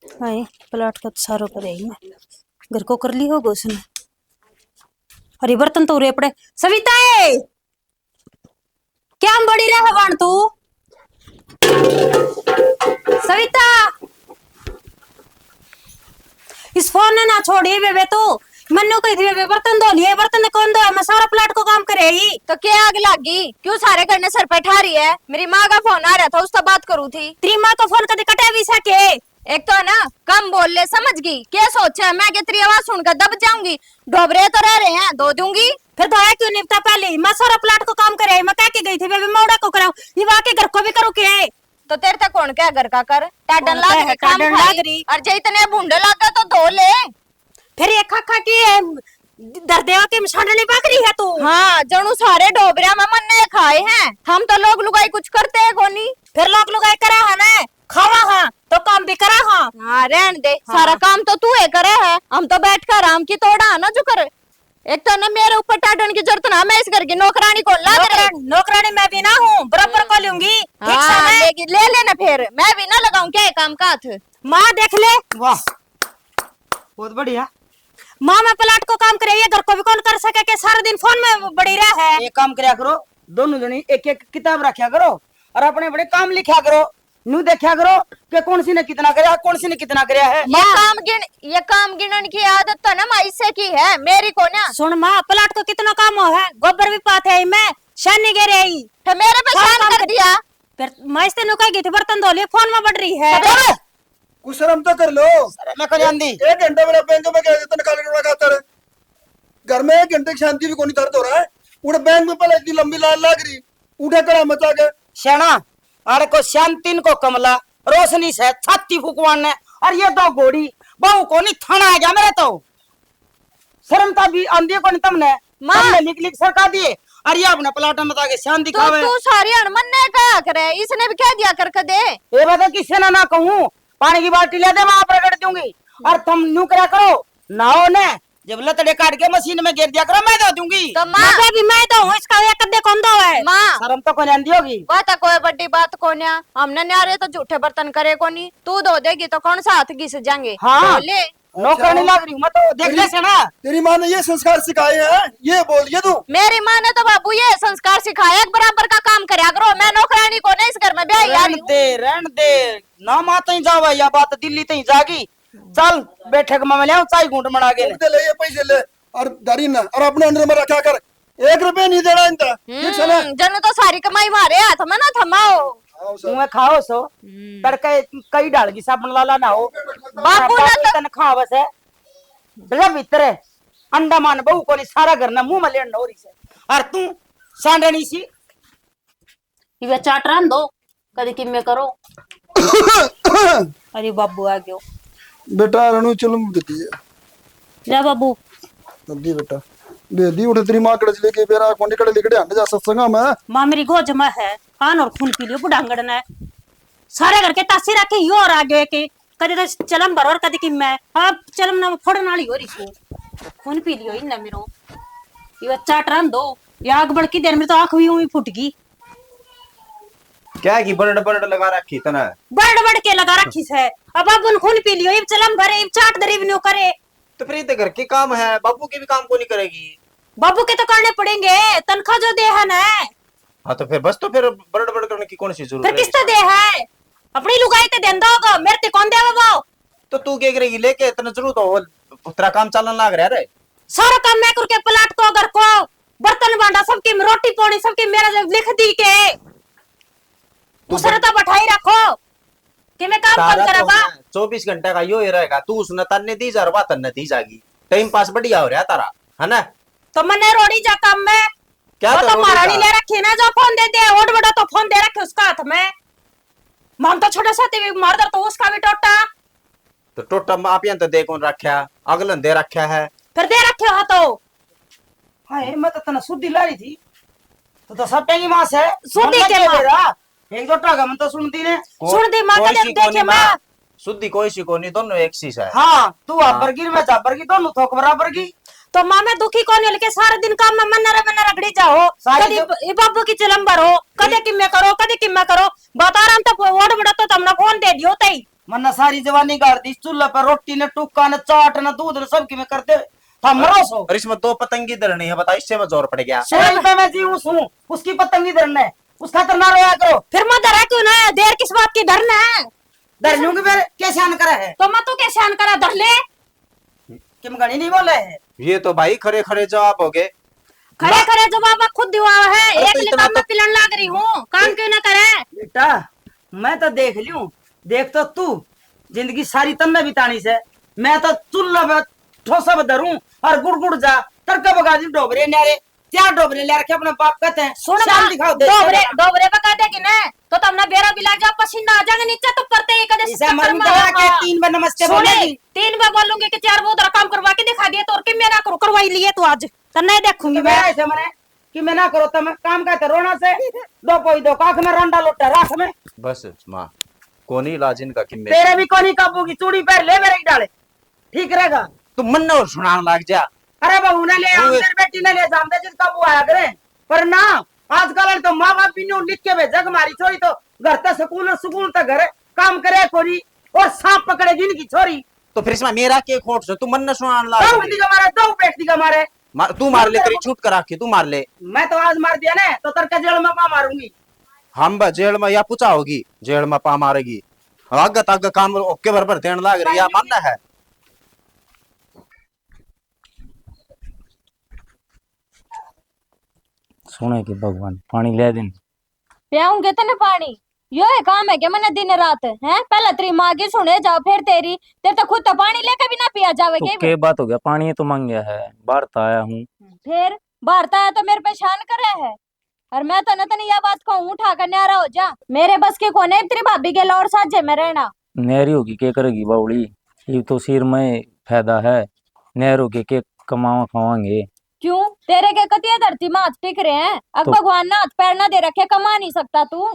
हाय plot का तो सारो पर है मैं घर को कर ली होगा उसने। अरे बर्तन तो उरे पड़े। सविता है क्या हम बड़ी रहा हवान तू। सविता इस फोन ने ना छोड़ी बेबे तू। मन्नू कही थी बेबे बर्तन धो लिए बर्तन कौन धोए मैं सारा प्लाट को काम करे ही। तो क्या आग लगी क्यों सारे करने सर पे ठा रही है। मेरी माँ का फोन आ रहा था उससे बात करूँ थी। तेरी माँ को फोन करके कटे भी सके। एक तो है ना कम बोल ले समझ गई क्या सोचा मैं कि तेरी आवाज सुनकर दब जाऊंगी। डोबरे तो रह रहे हैं धो दूंगी। फिर धोया क्यों निपटा पहले मैं सारा प्लाट को काम करे मैं कह के गई थी बेबे मोड़ा को कराऊं ये वाके घर को भी करूं के। तो तेरे तक कौन क्या घर का कर टाडन कौन लाग क्या है, रही काम टाडन खाई। लाग रही। और जे इतने भूंडे लगा तो धो ले। फिर ये खा खा के दर्देवा के छांडनी पाक रही है तू। हाँ जनू सारे डोबरिया में मन्ने खाए हैं हम तो लोग लुगाई कुछ करते हैं कोनी। फिर लोग लुगाई करा है ना खावा हाँ तो काम भी करा हाँ। हाँ रहन दे हाँ। सारा काम तो तू है करे है हम तो बैठ कर आराम की तोड़ा ना जो कर। एक तो ना मेरे ऊपर टाटन की जरूरत ना मैं इस घर की नौकरानी को ला नौकरानी मैं भी ना हूँ बराबर को लूंगी। ठीक से हाँ, मैं ले लेना फिर मैं भी ना लगाऊं क्या ये काम का हाथ। माँ देख ले। वाह बहुत बढ़िया। माँ मैं प्लाट को काम करे ये घर को भी कौन कर सके के सारा दिन फोन में बड़ी रहा है। एक काम करया करो दोनों जनी एक एक किताब रखा करो और अपने बड़े काम लिखा करो। न्यू देखा करो कि कौन सी ने कितना कराया कौन सी ने कितना कराया है। ये काम गिनन की आदत तो ना माँ इससे की है मेरी को ना। सुन माँ प्लाट को कितना काम हो है गोबर भी पाते है मैं शानी गे रही तो मेरे पे सारा शान काम कर दिया। फिर मैं इससे नुका गई थी बर्तन धो लिए फोन में बढ़ रही है। कुछ शर्म तो कर लो। मैं कर आंदी एक घंटा मेरा बैंक में क्या तनख्वाह लेने खाता है घर में 1 घंटे की शांति भी कोनी दर्द हो रहा है। उड़े बैंक में पहले इतनी लंबी लाइन लग रही उठे कड़ा मचा के श्याणा अरे को शांतिन को कमला रोशनी से छाती फुकवान ने और ये दो घोड़ी बहु को नहीं थाना आ गया मेरे तो शर्मता भी आंधी को नहीं तुमने तुमने लिख लिख सरका दिए और ये अपने प्लाट में ताके शांति खावे। तू सारी अनमन ने क्या करे इसने भी कह दिया कर दे। ये बता किससे ना कहूँ पानी की बाल्टी ले दे वहां पर रगड़ दूंगी और तुम न्यू करा करो नाओ ने जब लतड़े काट के मशीन में गिर दिया करो मैं दे दूंगी। तो माँ भी मैं तो हूँ इसका एक कद्दे कौन दो है। माँ शर्म तो कोनी आंधी होगी। बात है कोई बड़ी बात कोन्या हमने न्यारे तो झूठे बर्तन करे कोनी तू धो देगी तो कौन सा हाथ घिस जाएंगे। हाँ। धो ले नौकर नहीं लग रही हूँ मैं तो देख ले से ना। तेरी माँ ने ये संस्कार सिखाए हैं ये बोलिए तू। मेरी माँ ने तो बाबू ये संस्कार सिखाया बराबर का काम करया करो मैं नौकरानी को नहीं इस घर में ब्याह रहन दे ना माता ही जावा या बात दिल्ली तई जागी चल बैठक में ले चाय घूंट बना के उठते ले ये पैसे ले और दारी ना और अपने अंडर में रखा कर 1 रुपया नहीं देना इनका ठीक है ना। जन तो सारी कमाई मारे हाथ में ना थमाओ। आओ सर। तुम्हें खाओ सो तड़के कई डाल की साबुन लाला ना हो बापू ना तो तन खा बस है रब इतरे अंडमान बहू को सारा घर ना मुंह में लेन हो रही से और तू सांडनी सी ये चाट रहा दो कभी कि मैं करो। अरे बाबू आ गयो बेटा रणु चलम देती है जा बाबू दी बेटा दे दी उठे तेरी माँ कड़च लेके बेरा कोनी कड़े लेके आने जा सत्संगा में माँ मेरी गोज में है खान और खून पी लियो बुढ़ांगड़ ने सारे घर के तासी रखे यो और आगे के कदे तो चलम भर और कदे कि मैं हाँ चलम ना फोड़न वाली हो रही सो खून पी लियो इन मेरो ये चाट रहा दो ये आग बढ़ की देर में तो आंख भी फुट गई। क्या की बर्ड बर्ड लगा रखी तना बढ़ के लगा रखी है अब अपन खून पी लियो ये चलम भरे ये चाट दरीब न्यू करे तो फिर ये घर के काम है बाबू के भी काम को नहीं करेगी। बाबू के तो करने पड़ेंगे तनख्वाह जो दे है ना। हाँ तो फिर बस तो फिर बर्ड बर्ड करने की कौन सी जरूरत फिर है। किससे दे है अपनी लुगाई ते देंदा होगा मेरे ते कौन देवा बाओ। तो तू क्या करेगी लेके इतना जरूरत हो तेरा काम चलन लग रहा है। सारा काम मैं करके प्लाट को घर को बर्तन बांधा सबकी रोटी पानी सबकी मेरा लिख दी के दूसरा तो बैठाई रखो कि मैं काम कौन करेगा। 24 घंटे का यो ही रहेगा तू उसने तन्ने दी जा रहा तन्ने दी जागी टाइम पास बढ़िया हो रहा तारा है ना। तो मैंने रोड़ी जा काम में क्या वो तो रोड़ी महारानी का? ले रखी ना जो फोन दे दे ओड बड़ा तो फोन दे रखे उसका हाथ में माम तो छोटे साथी भी मार दर तो उसका भी टोटा तो टोटा आप यहाँ तो दे कौन रखा अगलन दे रखा है फिर दे रखे हो तो हाय मैं तो तना सुधी ला रही थी तो सब टेंगी मां से सुधी के मां एक दो टका मन तो सुनती ने सुन दी मां का देखे मां शुद्धि कोई सी को नहीं दोनों एक सी है। हाँ तू बराबर की मैं बराबर की दोनों थोक बराबर की तो माँ मैं दुखी कौन है लेके सारा दिन काम में मन रगड़ी जाओ कभी ये बाबू की चिलम भरो कदे कि मैं करो कदे कि मैं करो बता रहा तो ओड बड़ा तो तुमने फोन दे दियो तई मन सारी जवानी गाड़ दी चूल्हे पर रोटी ने टुक्का ने चाट ने दूध ने सब की में करते था मरो सो। और इसमें 2 पतंगी धरनी है, बता इससे में जोर पड़ गया। शरीर पे मैं जीव हूँ, उसकी पतंगी धरना है, उसका तो ना रोया करो। फिर मैं डरा क्यों ना, देर किस बात की डरना है? धरनू की फिर कैसे आन करा है? तो मैं तू कैसे आन करा धर ले? किम गणी नहीं बोले है? ये तो भाई खरे खरे जवाब हो गए। खरे खरे जवाब खुद दिवा है। अरे एक तो लिखा इतना मैं पिलन लाग रही हूँ, काम क्यों ना करे? बेटा मैं तो देख लियूं, देख तो तू जिंदगी सारी तन्ने बितानी से, मैं तो चुल्ला में ठोसा में धरूं और गुड़ जा तड़का बगा दी डोबरे न्यारे, क्या डोबरे ले रखे अपने बाप कहते हैं। सुन शाम दिखाओ दे डोबरे बका देगी ना तो तुमने बेरा बिला जा पसीना आ जाएगा नीचे तो करते ही कदे इसे मरम करा के 3 बार नमस्ते बोलेगी। 3 बार बोलूंगी कि 4 वो काम करवा के दिखा दिए तो और कि मैं ना करूं, करवाई लिए तो आज तो नहीं देखूंगी मैं ऐसे मने कि मैं ना करो तो मैं काम कहते रोना से दो पोई दो काख में रंडा लोटा राख में बस माँ कोनी इलाज इनका कि तेरे भी कोनी काबू की चूड़ी पैर ले मेरे की डाले ठीक रहेगा। तू मन और सुनाने लग जा। अरे बहू ने ले तेरी बेटी ने ले जामदे जिस काबू आया करे, पर ना आजकल तो माँ बाप भी लिख के भेजा हमारी छोरी तो घर तक स्कूल तक घर काम करे कोरी और सांप पकड़ेगी इनकी छोरी। तो फिर इसमें मेरा के खोट से तू मन न सुनाने दो लग बेटी का मारे दो बेटी का मारे तू मार ले, तेरी छूट करा के तू मार ले। मैं तो आज मार दिया ना तो तरका जेल में पा मारूंगी। हम जेल में या पूछा होगी जेल में पा मारेगी, आगे तक काम ओके बराबर देने लग रही है मानना है। सुने कि भगवान पानी ले दिन पियाऊंगे तने पानी, यो है काम है क्या मैंने दिन रात है? पहले तेरी माँ की सुने जाओ फिर तेरी, तेरे तो खुद तो पानी लेके भी ना पिया जावेगी। तो के बात हो गया, पानी तो मांग गया है, बाहर तो आया हूँ। फिर भारत आया तो मेरे पे शान करे है, और मैं तो न यह बात कहूँ उठा कर न्यारा हो जा। मेरे बस के कोने तेरी भाभी के लौर साझे में रहना। नहरी होगी के करेगी बावड़ी, ये तो सिर में फायदा है, नहर होगी के कमावा खावांगे। क्यों तेरे के कतिया धरती में हाथ टिक रहे हैं? अब तो भगवान ने हाथ पैर ना दे रखे, कमा नहीं सकता तू?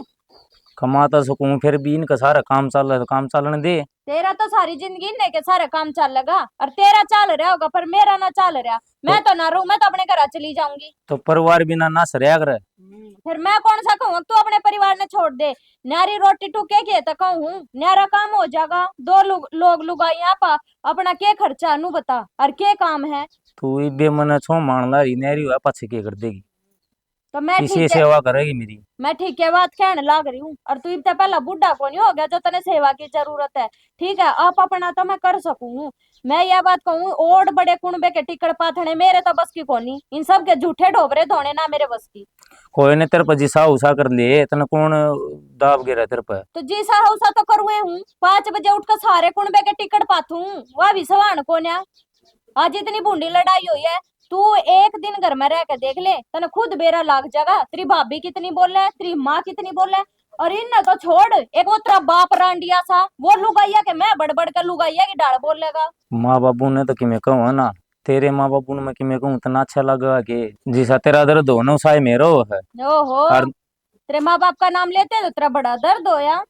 कमाता सकूं फिर भी इनका सारा काम चल रहा है तो काम चलने दे। तेरा तो सारी जिंदगी ने के सारे काम चल लगा, और तेरा चल रहा होगा पर मेरा ना चल रहा। मैं तो ना रहूं, मैं तो अपने घर चली जाऊंगी। तो परिवार बिना ना सरया करे। फिर मैं कौन सा कहूँ तू अपने परिवार ने छोड़ दे? न्यारी रोटी टूके के तो कहूँ न्यारा काम हो जाएगा, 2 लोग लुगाइया पा अपना के खर्चा नु बता, और के काम है? तू बेमन छो मान ला रही नहरी हुआ पछे के कर देगी, तो मैं इसी सेवा करेगी मेरी। मैं ठीक है बात कहने लाग रही हूँ, और तू इतना पहला बुढ़ा को नहीं हो गया जो तने सेवा की जरूरत है। ठीक है आप अपना तो मैं कर सकूं, मैं यह बात कहूँ ओड बड़े कुणबे के टिकट पाथने मेरे तो बस की कोनी, इन सब के झूठे ढोबरे धोने ना मेरे बस की। कोई ने तेरे पर जिसा उसा कर लिए तने कौन दाब गिरा तेरे पर? तो जिसा उसा तो करुए हूँ, 5 बजे उठकर सारे कुणबे के टिकट पाथू, वह भी सवान को न्या। आज इतनी बूंदी लड़ाई हुई है, तू एक दिन घर में रह के देख ले, तने खुद बेरा लाग जाएगा। तेरी भाभी कितनी बोले, तेरी माँ कितनी बोले, और इन तो छोड़, एक वो तेरा बाप रांडिया सा वो लुगाइया के मैं बड़ कर लुगाइया की डाल बोलेगा। माँ बाबू ने तो कि मैं कहूँ ना, तेरे माँ बापू ने मैं कि मैं कहूँ इतना अच्छा लगा कि जिसा तेरा दर्द हो ना उसा मेरा है। ओहो तेरे माँ बाप का नाम लेते तो तेरा बड़ा दर्द हो या?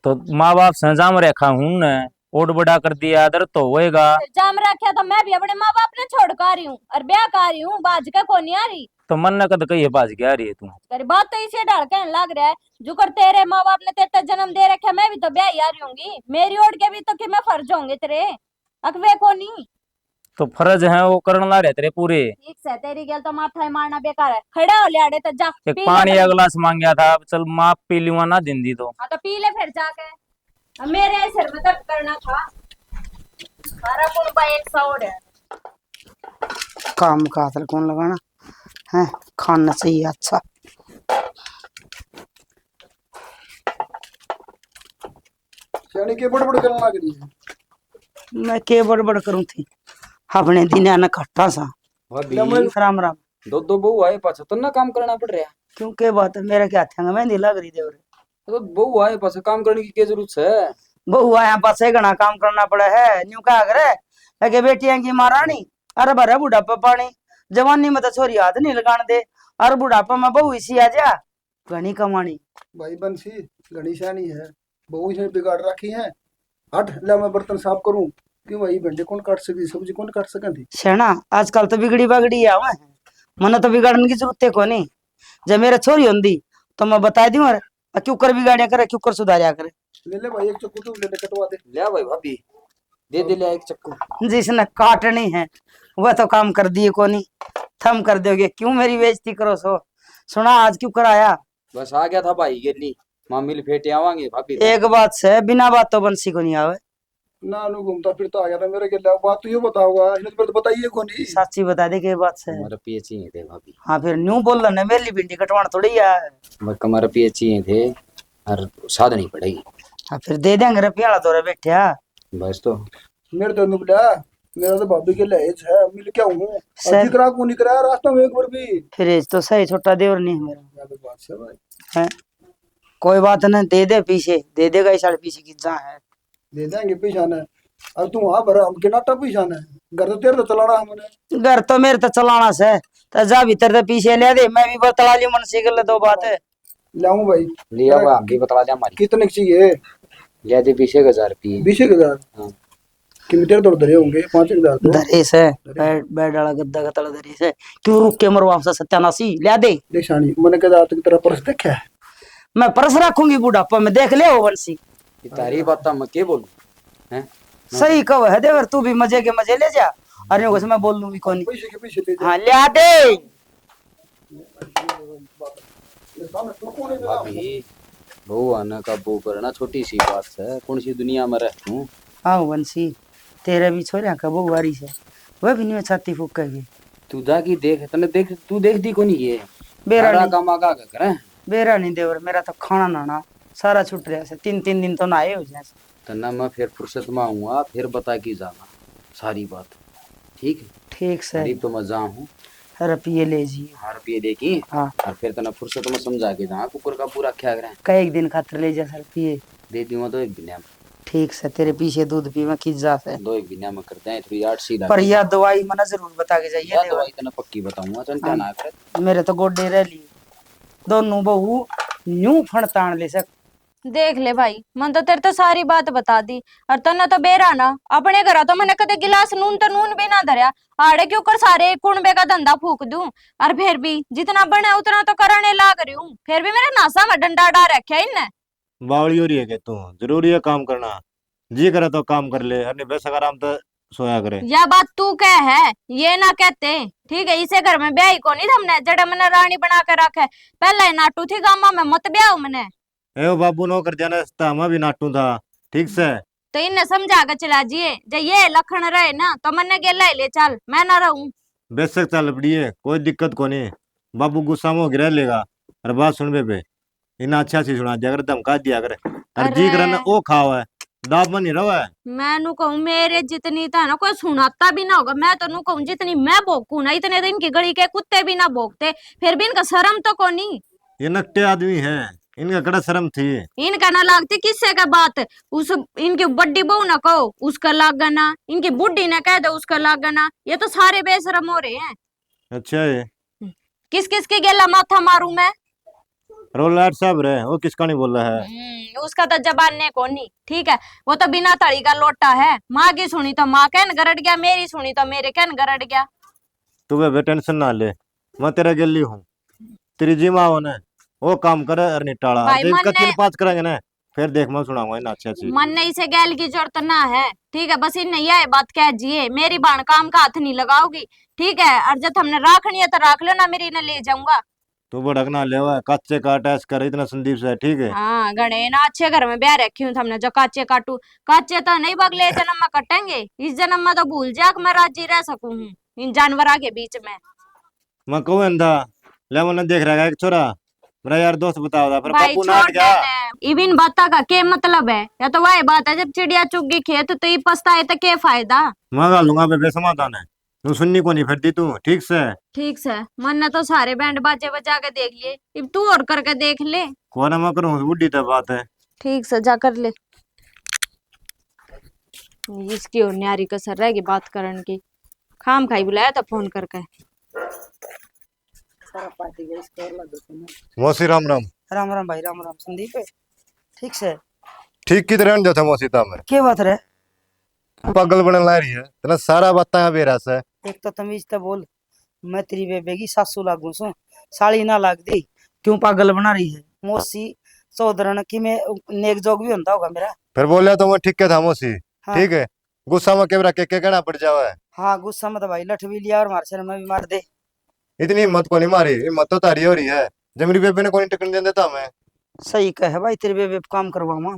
तो माँ बाप संजाम रखा हूँ न, ओड बड़ा कर दिया दर्द तो होएगा। जाम रखा तो मैं भी अपने माँ बाप ने छोड़ कर आ रही हूँ और ब्याह कर रही हूँ, बाज का कौन आ रही। तो मन न कद कही बाज गया रही है तू। तेरी बात तो इसे डाल कहने लग रहा है, जुकर तेरे माँ बाप ने तेरे जन्म दे रखा, मैं भी तो ब्याह आ रही हूँ, मेरी ओढ़ के भी तो कि मैं फर्ज होंगे तेरे अकवे को नहीं। तो फर्ज है वो करने ला रहे तेरे पूरे। ठीक से तेरी गल तो माथा ही मारना बेकार है, खड़ा हो लिया तो जा एक पी ले पानी फिर। का गिलास मांग गया था, चल माप पी लूंगा ना दिन दी तो। हाँ तो पी ले फिर जाके, अब मेरे सिर में दर्द करना था, सारा कुल एक सौड़ है। काम का हाथ कौन लगाना है, खाना चाहिए अच्छा। यानी के बड़ करने लग रही है। मैं के बड़ करूं थी अपने दिन आना खट्टा सा। राम राम। दो बहू आए पाछा तो ना काम करना पड़ रहा। क्यों के बात है, मेरे क्या हाथ मेहंदी लग रही देवरे। तो बहू आए पाछा काम करने की क्या जरूरत है? बहु आया पास घना काम करना पड़ा है, न्यू क्या करे लगे बेटियां की महारानी। अरे भरे बुढ़ापा पानी, जवानी में तो छोरी हाथ नहीं लगाने दे, और बुढ़ापा में बहु इसी आ जा घनी कमानी। भाई बंसी घनी शानी है, बहू ने बिगाड़ रखी है। हट ला मैं बर्तन साफ करूं, क्यों भाई भिंडी कौन काट सकी, सब्जी कौन काट सकती। शेना आजकल तो बिगड़ी बागड़ी आवा है, मन तो बिगाड़ने की जरूरत को नहीं। जब मेरा छोरी होंगी तो मैं बता दूं, क्यों कर बिगाड़िया करे, क्यों कर सुधारिया करे। ले ले भाई एक चक्कू तू ले ले कटवा दे। ले भाई भाभी दे ले एक चक्कू। जिसने काटनी है वह तो काम कर दिए कोनी, थम कर दोगे, क्यों मेरी बेइज्जती करो सो। सुना आज क्यों कराया? बस आ गया था भाई गेली मां मिल फेटे आवांगे भाभी। एक बात से बिना बात तो बंसी को नहीं आवे। ना नु घूमता फिरता आ गया था मेरे के लिए, बात तो ये बताऊंगा इन्हें तो बताइए कोनी। साची बता दे के बात से। हमारा पीएचई थे भाभी। हाँ फिर न्यू बोल रहा ना, मेरी भिंडी कटवाना थोड़ी है। मैं हमारा पीएचई थे और साध नहीं पड़ेगी। हाँ फिर दे देंगे रुपया तोरा बैठा। बस तो मेरे तो नुबला मेरा तो भाभी के लिए है मिल क्या हूँ सर। अभी करा को नहीं कराया रास्ता में एक बार भी। फिर एज तो सही छोटा देवर नहीं है मेरा। क्या तो बात है भाई। है कोई बात नहीं, दे दे पीछे दे देगा, इस साल पीछे की जहाँ है दे देंगे पीछाना। अब तू वहां भरा हम के नाटा पीछाना है, घर तो तेरे तो चलाना हमने। घर तो मेरे तो चलाना से, तो जा भीतर तो पीछे ले दे, मैं भी बतला ली मन से कर ले दो बात है। लाऊं भाई लिया हुआ हम भी बता दे हमारी। कितने की चाहिए? ले दे 20,000 रुपये। 20,000 हाँ। कि मीटर तो धरे होंगे 5,000 तो। धरे से बैठ डाला गद्दा का तला धरे से, क्यों रुक के मरवा से सत्यानाशी ले दे। देख शानी मैंने कहा तक तेरा पर्स देखा है। मैं परस रखूंगी बुढ़ापा में, देख ले वो बंसी। ये तारी बात मैं के बोलूं हैं? सही कहो है देवर, तू भी मजे के मजे ले जा। अरे वो मैं बोल लूंगी कौन। पैसे के पीछे ले जा। हाँ ले दे। भाभी बहू आना का बहू करना छोटी सी बात है, कौन सी दुनिया में रहता हूँ। हाँ बंसी तेरे भी छोरिया का बहु बारिश है, वह भी नहीं छाती फूक कर तू जाके देख तने देख तू देख दी कोनी ये बेरा सारा नहीं, काम आगा करे। बेरा नहीं देवर, मेरा तो खाना नाना सारा छूट रहा है, 3-3 दिन तो नहाए हो जाए। तना मैं फिर फुर्सत में आऊंगा फिर बता की जाना सारी बात। ठीक है ठीक से करीब तो मैं जाऊँ रुपये ले जी। हाँ रुपये देखी हाँ और फिर तना फुर्सत में समझा के जा कुकर का पूरा क्या करे कई एक दिन खातर ले जा रुपये। दे दूंगा तो एक बिना में ठीक से तेरे पीछे दूध पी में खींच जा से, दो एक बिना में करते हैं थोड़ी 8 सीधा पर यह दवाई मना जरूर बता के जाइए देवर। दवाई तना पक्की बताऊंगा चिंता ना कर। मेरे तो गोडे रह ली दोनों बहू न्यू फण तान ले सक। देख ले भाई, मन तो तेरे तो सारी बात बता दी और तन्ने तो बेरा ना अपने घर तो मैंने कदे गिलास नून तो नून भी ना धरया, आड़े क्यों कर सारे कुणबे का धंधा फूक दूं। और फिर भी जितना बने उतना तो करने लाग रही हूँ, फिर भी मेरे नासा में डंडा डाल रखा इनने। बावली हो रही है कि तू जरूरी है काम करना, जी करे तो काम कर ले, अरे बेस आराम तो सोया करे। यह बात तू कह है ये ना कहते। ठीक है इसे घर में ब्याह को नहीं हमने जड़ा मैंने रानी बना के रखे, पहले नाटू थी गामा में मत ब्याह मैंने। ए बाबू नो कर जाना मैं भी नाटू था ठीक से। तो इन्हें समझा के चला जिए, जब ये लखन रहे ना तो मैंने गेला ले चल मैं ना रहूं। बेशक चल पड़िए कोई दिक्कत को नहीं, बाबू गुस्सा में गिरा लेगा। अरे बात सुन बे इना अच्छा सी सुना दिया कर, धमका दिया कर, और जी करे ना वो खाओ है दाब में नहीं रहा है। मैं नु कहूं मेरे जितनी था ना कोई सुनाता भी ना होगा, मैं तो नु कहूं जितनी मैं भोंकू ना इतने तो इनकी गली के कुत्ते भी ना भोंकते, फिर भी इनका शर्म तो को नहीं। ये नकटे आदमी है, इनका कड़ा शर्म थी। इनका ना लागती किससे का बात, उस इनकी बड्डी बहू ना कहो उसका लागना, इनकी बुड्ढी ना कह दो उसका लागना, ये तो सारे बेशरम हो रहे हैं। अच्छा है किस किस की गेला माथा मारू मैं? रोलाट साहब रहे वो किसका नहीं बोल रहा है। उसका तो जबान ने को नहीं। ठीक है वो तो बिना तड़ी का लोटा है, माँ की सुनी तो माँ कहन गरड़ गया, मेरी सुनी तो मेरे कहन गरड़ गया। तू बे टेंशन ना ले, मैं तेरा गिल्ली हूँ, तेरी जी माँ हो ना वो काम करे और निटाला भाई देख मन कत्ल ने- पास करेंगे ना फिर देख मैं सुनाऊंगा इन अच्छा सी। मन नहीं से गैल की जरूरत ना है। ठीक है बस इन यह बात कह जिए मेरी बाण काम का हाथ नहीं लगाओगी। ठीक है और जब हमने राखनी है तो राख लो ना, मेरी ने ले जाऊंगा। तू भड़कना ले कच्चे का अटैच कर इतना संदीप से ठीक है। हाँ गणे ना अच्छे घर में ब्याह रखी हूँ हमने, जो काचे काटू काचे तो नहीं बगले जन्म में कटेंगे, इस जन्म में तो भूल जा कि मैं राजी रह सकूं हूँ इन जानवरा के बीच में। मैं कहूँ अंधा ले मैंने देख रहा है एक छोरा मेरा यार दोस्त बताओ था, पर भाई पप्पू छोड़ नाट गया। देने इबिन बाता का क्या मतलब है, या तो वही बात है जब चिड़िया चुग गई खेत तो ये पछताए तो क्या फायदा। मैं गालूंगा बे समाधान है, तू सुननी को नहीं फिरती तू ठीक से। ठीक से मन ने तो सारे बैंड बाजे बजा के देख लिए, अब तू और करके देख ले। कौन मैं करूँ बुढ़ी तो बात है। ठीक से जा कर ले, इसकी और न्यारी कसर रहेगी बात करने की, खाम खाई बुलाया था फोन करके। मौसी राम राम। राम राम भाई राम राम संदीप ठीक से ठीक की तरह जाता मौसी ता में क्या बात रे? पागल बने ला रही है तेरा सारा बातें बेरा से। एक तो तमीज तो बोल, मैं तेरी बेबे की सासू लागू सू, साड़ी ना लाग दी, क्यों पागल बना रही है? मौसी चौधरण की मैं नेक जोग भी होता होगा मेरा। फिर बोलिया तो मैं ठीक है था मोसी। हाँ। ठीक है, गुस्सा में कैमरा के कहना पड़ जावा है। हाँ गुस्सा मत भाई, लठ भी लिया और मार सर में भी मार दे। इतनी हिम्मत को नहीं मारी, हिम्मत तो तारी हो रही है। जमरी बेबे ने कोई टिकन दे देता मैं। सही कहे भाई, तेरे बेबे पे काम करवाऊंगा।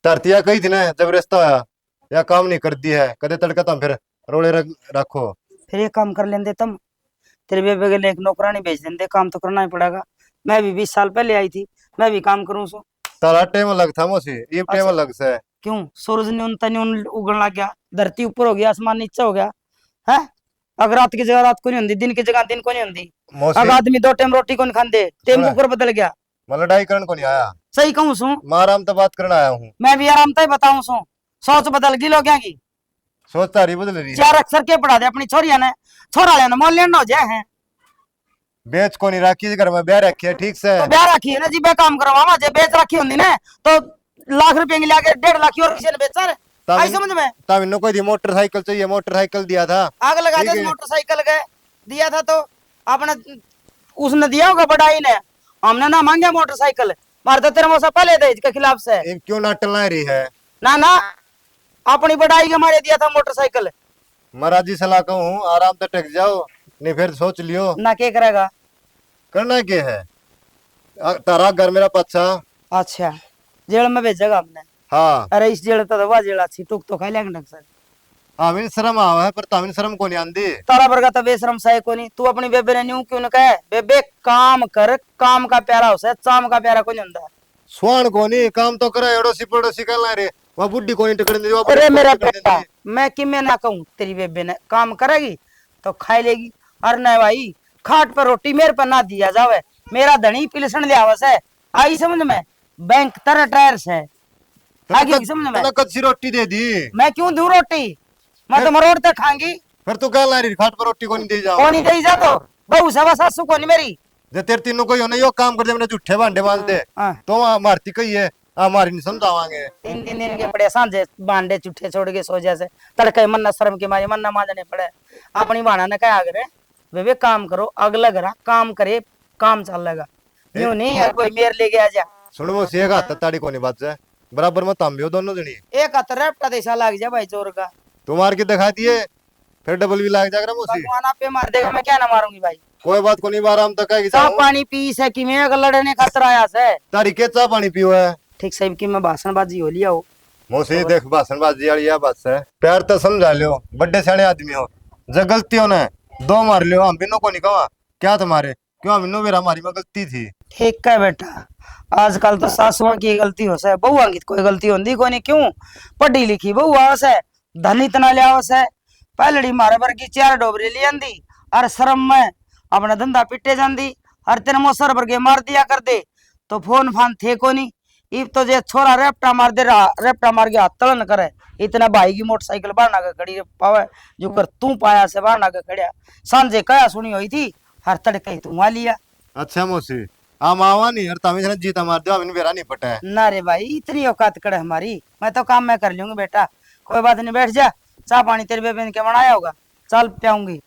धरतिया कही थी ना जब रिश्ता होया या काम नहीं कर दी है कदे तड़का तुम फिर रोले रखो। फिर ये काम कर लेंदे तुम, तेरे बेबे के लिए एक नौकरानी भेज देंगे, काम तो करना ही पड़ेगा। मैं भी 20 साल पहले आई थी, मैं भी काम करूँ सो। तारा टेम लग था मोसी, ये टेम लग से। क्यों? सूरज न्यून तन्यून उगन लग गया, धरती ऊपर हो गया, आसमान नीचे हो गया है। अगर रात की जगह रात को नहीं होती, दिन की जगह दिन को नहीं होती। मोसी अब आदमी 2 टाइम रोटी को नहीं खाते, टेम ऊपर बदल गया। मैं लड़ाई करने को नहीं आया, सही कहूँ सू, मैं आराम तो बात करने आया हूँ। मैं भी आराम तय बताऊं सू। सोच बदल गई लोग की, सोच तारी बदल रही है। 4 अक्षर के पढ़ा दे अपनी छोरिया ने, छोरा लेना मोल लेना हो जाए हैं। बेच को नहीं रखी घर में ब्याह रखी है ठीक से। तो ब्याह रखी है ना जी, बे काम करवा जे बेच रखी होती ना तो लाख रुपए की लाके 1.5 लाख की और किसी ने बेचा रे। आई समझ में? तब इन्हों कोई मोटरसाइकिल चाहिए, मोटरसाइकिल दिया था। आग लगा ठीक दे है। मोटरसाइकिल के दिया था तो आपने उसने दिया होगा बड़ाई ने, हमने ना मांगे मोटरसाइकिल। मार तो तेरे मौसा पहले थे इसके खिलाफ से। ये क्यों नाटक ला रही है? ना ना अपनी बड़ाई के मारे दिया था मोटरसाइकिल। महाराज जी सलाह कहूँ आराम से टेक जाओ, नहीं फिर सोच लियो ना के करेगा। करना क्या है। तारा घर मेरा पच्छा। अच्छा जेल में भेजेगा हमने। हाँ अरे इस जेल तो वह जेल अच्छी टूक तो खा लेंगे ढंग से। आमिन शर्म आवा है पर तामिन शर्म को नहीं आंदी। तारा वर्गा तो बेशरम साहे को नहीं। तू अपनी बेबे ने न्यू क्यों न कहे, बेबे काम कर, काम का प्यारा हो से, चाम का प्यारा को नहीं होता। स्वान को नहीं काम तो करे, एड़ोसी पड़ोसी कर ला रे। वह बुढ़ी को नहीं टकड़न दी। अरे मेरा बेटा, मैं कि मैं ना कहूँ, तेरी बेबे ने काम करेगी तो खाई लेगी। अरे नहीं भाई, खाट पर रोटी मेरे पर ना दिया जावे, मेरा धनी पिलसन ले आवस है। आई समझ में? बैंक तरह टायर्स है, आगे की समझ में? कच्ची रोटी दे दी। मैं क्यों दूं रोटी, मैं तो मरोड़ तक खाऊंगी। फिर तू कह ला रही खाट पर रोटी को नहीं दी जाओ। कौन नहीं जा तो बहू सवा सासू को नहीं मेरी। जे तेरे तीनों को यो काम कर दे मैंने झूठे भांडे मारते हाँ। तो मारती कही है हमारी नहीं समझावांगे। 3 दिन के पड़े सांझे बांडे चुट्ठे छोड़ के सो जैसे तड़के मन्ना शर्म के मारे मन्ना मांजने पड़े। अपनी बाणा ने कहा करे बेबे काम करो, अगला घर काम करे, काम चलेगा। यूं नहीं है कोई मेर लेके आ जा। सुन वो से हाथ ताड़ी को नहीं बात जाए बराबर में तांबियो दोनों जनी। एक हाथ रेपटा देशा लग जा भाई चोर का। तू मार के दिखा दिए फिर डबल भी लाग जाएगा मोसी। भगवान आप पे मार देगा, मैं क्या ना मारूंगी भाई। कोई बात को नहीं आराम तक है चाह पानी पी से कि मैं अगर लड़ने खतर आया से तारी के चाह पानी पियो है। ठीक सही कि मैं भाषणबाजी हो लिया हो। मोसी देख भाषणबाजी वाली यह बात है, प्यार तो समझा लियो, बड़े सियाने आदमी हो। जब गलतियों ने 2 मार लियो, हम बिनो को नहीं कहा क्या तुम्हारे, क्यों हम मेरा हमारी में गलती थी। ठीक है बेटा, आजकल तो सासुओं की गलती हो से, बहुआ की कोई गलती होती कोई नहीं। क्यों पढ़ी लिखी बहु आवस है, धन इतना ले आवस है। पहलड़ी मारे भर की 4 डोबरी ले आंदी और शर्म में अपना धंधा पिटे जाती। हर तेरे मोसर भर के मार दिया कर दे तो फोन फान थे को नहीं। इब तो जे छोरा रेपटा मार दे रहा, रेपटा मार के हाथ तलन करे। इतना भाई की मोटरसाइकिल बाहर के खड़ी पावे जो कर तू पाया से बाहर के खड़िया। सांझे कया सुनी हुई थी, हर तड़के तू आ लिया। अच्छा मोसी आम आवा नहीं और तमिल जीता मार दिया, बेरा नहीं पटा है ना रे भाई, इतनी औकात कड़े हमारी। मैं तो काम मैं कर लूंगी बेटा, कोई बात नहीं। बैठ जा, चाह पानी तेरे बेबे ने क्या बनाया होगा, चल पियाऊंगी।